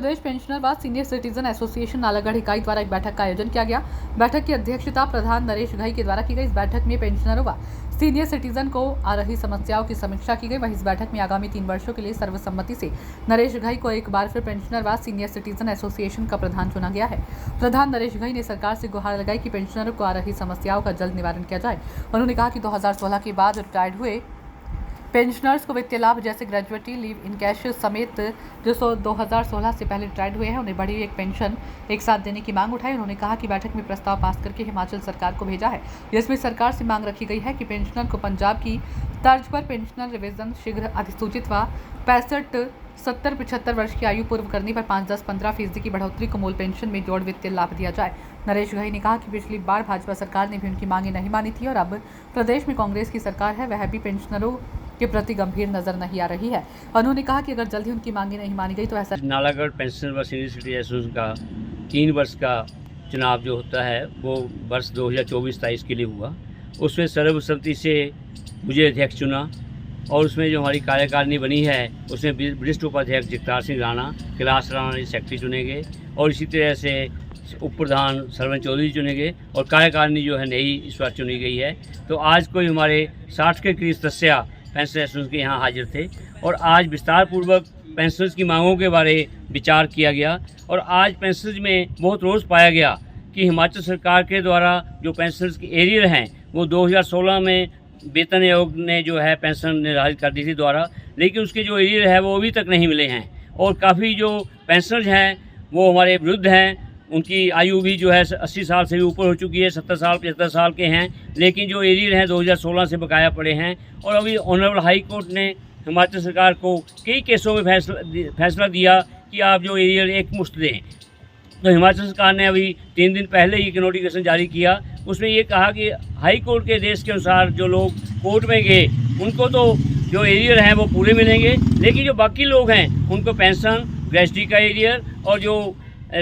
प्रदेश pensioner व senior citizen association Nalagarh इकाई द्वारा एक बैठक का आयोजन किया गया। बैठक की अध्यक्षता प्रधान नरेश घई के द्वारा की गई। इस बैठक में पेंशनरों व सीनियर सिटीजन को आ रही समस्याओं की समीक्षा की गई। वहीं इस बैठक में आगामी 3 वर्षों के लिए सर्वसम्मति से नरेश घई को एक बार फिर पेंशनर व सीनियर सिटीजन एसोसिएशन का प्रधान चुना गया है। प्रधान नरेश घई ने सरकार से गुहार लगाई कि पेंशनरों को आ रही समस्याओं का जल्द निवारण किया जाए। उन्होंने कहा कि 2016 के बाद रिटायर्ड हुए पेंशनर्स को वित्तीय लाभ जैसे ग्रेजुएटी लीव इन कैश समेत जो 2016 से पहले रिटायर्ड हुए हैं उन्हें बढ़ी एक पेंशन एक साथ देने की मांग उठाई। उन्होंने कहा कि बैठक में प्रस्ताव पास करके हिमाचल सरकार को भेजा है, जिसमें सरकार से मांग रखी गई है कि पेंशनर को पंजाब की तर्ज पर पेंशनर रिवीजन शीघ्र अधिसूचित व 65, 70, 75 वर्ष की आयु पूर्व करने पर 5, 10, 15% की बढ़ोतरी को मूल पेंशन में जोड़ वित्तीय लाभ दिया जाए। नरेश घई ने कहा कि पिछली बार भाजपा सरकार ने भी उनकी मांगें नहीं मानी थी और अब प्रदेश में कांग्रेस की सरकार है, वह भी पेंशनरों के प्रति गंभीर नजर नहीं आ रही है। उन्होंने कहा कि अगर जल्द ही उनकी मांगें नहीं मानी गई तो ऐसा नालागढ़ पेंशनर व सीनियर सिटीजन एसोसिएशन का 3 वर्ष का चुनाव जो होता है वो वर्ष 2024-23 के लिए हुआ। उसमें सर्वसम्मति से मुझे अध्यक्ष चुना और उसमें जो हमारी कार्यकारिणी बनी है उसमें वरिष्ठ उपाध्यक्ष जगतार सिंह राणा, कैलाश राणा सेक्रेटरी चुने गए और इसी तरह से उप प्रधान सरवन चौधरी चुने गए और कार्यकारिणी जो है नई इस बार चुनी गई है। तो आज कोई हमारे 60 के करीब सदस्य पेंशन एसोसिएशन के यहाँ हाजिर थे और आज विस्तार पूर्वक पेंशनर्स की मांगों के बारे विचार किया गया और आज पेंशनर्स में बहुत रोष पाया गया कि हिमाचल सरकार के द्वारा जो पेंशनर्स की एरियर हैं वो 2016 में वेतन आयोग ने जो है पेंशन निर्धारित कर दी थी द्वारा, लेकिन उसके जो एरियर है वो अभी तक नहीं मिले हैं और काफ़ी जो पेंशनर्स हैं वो हमारे विरुद्ध हैं। उनकी आयु भी जो है 80 साल से भी ऊपर हो चुकी है, 70 साल 75 साल के हैं, लेकिन जो एरियर हैं 2016 से बकाया पड़े हैं। और अभी ऑनरेबल हाई कोर्ट ने हिमाचल सरकार को कई केसों में फैसला दिया कि आप जो एरियर एक मुश्त दें। तो हिमाचल सरकार ने अभी 3 दिन पहले ही एक नोटिफिकेशन जारी किया, उसमें ये कहा कि हाई कोर्ट के आदेश के अनुसार जो लोग कोर्ट में गए उनको तो जो एरियर हैं वो पूरे मिलेंगे, लेकिन जो बाकी लोग हैं उनको पेंशन, ग्रेजुएटी का एरियर और जो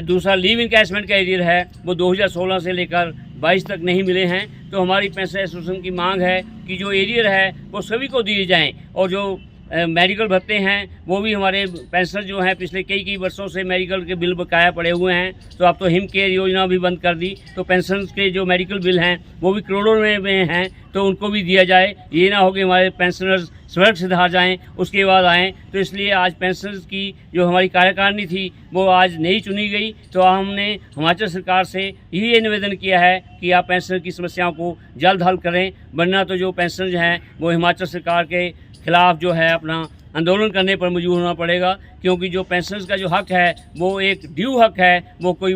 दूसरा लीव इनकैशमेंट का एरियर है वो 2016 से लेकर 22 तक नहीं मिले हैं। तो हमारी पेंशन एसोसिएशन की मांग है कि जो एरियर है वो सभी को दिए जाएं और जो मेडिकल भत्ते हैं वो भी हमारे पेंशनर जो हैं पिछले कई वर्षों से मेडिकल के बिल बकाया पड़े हुए हैं। तो अब तो हिम केयर योजना भी बंद कर दी, तो पेंशन के जो मेडिकल बिल हैं वो भी करोड़ों में हैं, तो उनको भी दिया जाए। ये ना हो कि हमारे पेंशनर्स सड़क से धार जाएँ उसके बाद आएँ। तो इसलिए आज पेंशनर्स की जो हमारी कार्यकारिणी थी वो आज नहीं चुनी गई। तो हमने हिमाचल सरकार से यही निवेदन किया है कि आप पेंशनर की समस्याओं को जल्द हल करें, वरना तो जो पेंशनर्स हैं वो हिमाचल सरकार के खिलाफ जो है अपना आंदोलन करने पर मजबूर होना पड़ेगा, क्योंकि जो पेंशनर्स का जो हक है वो एक ड्यू हक है, वो कोई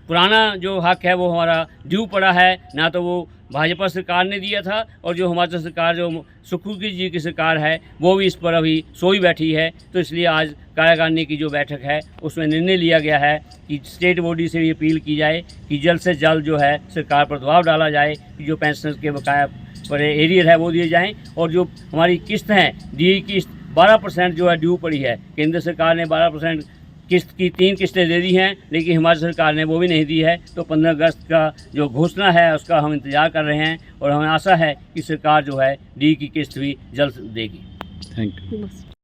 पुराना जो हक है वो हमारा ड्यू पड़ा है, ना तो वो भाजपा सरकार ने दिया था और जो हिमाचल सरकार जो सुखबीर जी की सरकार है वो भी इस पर अभी सोई बैठी है। तो इसलिए आज कार्यकारिणी की जो बैठक है उसमें निर्णय लिया गया है कि स्टेट बॉडी से भी अपील की जाए कि जल्द से जल्द जो है सरकार पर दबाव डाला जाए कि जो पेंशनर्स के बकाया पर एरियर है वो दिए जाएं और जो हमारी किस्त हैं डी किस्त 12% जो है ड्यू पड़ी है। केंद्र सरकार ने 12% किस्त की 3 किस्तें दे दी हैं, लेकिन हिमाचल सरकार ने वो भी नहीं दी है। तो 15 अगस्त का जो घोषणा है उसका हम इंतज़ार कर रहे हैं और हमें आशा है कि सरकार जो है डी की किस्त भी जल्द देगी। Thank you.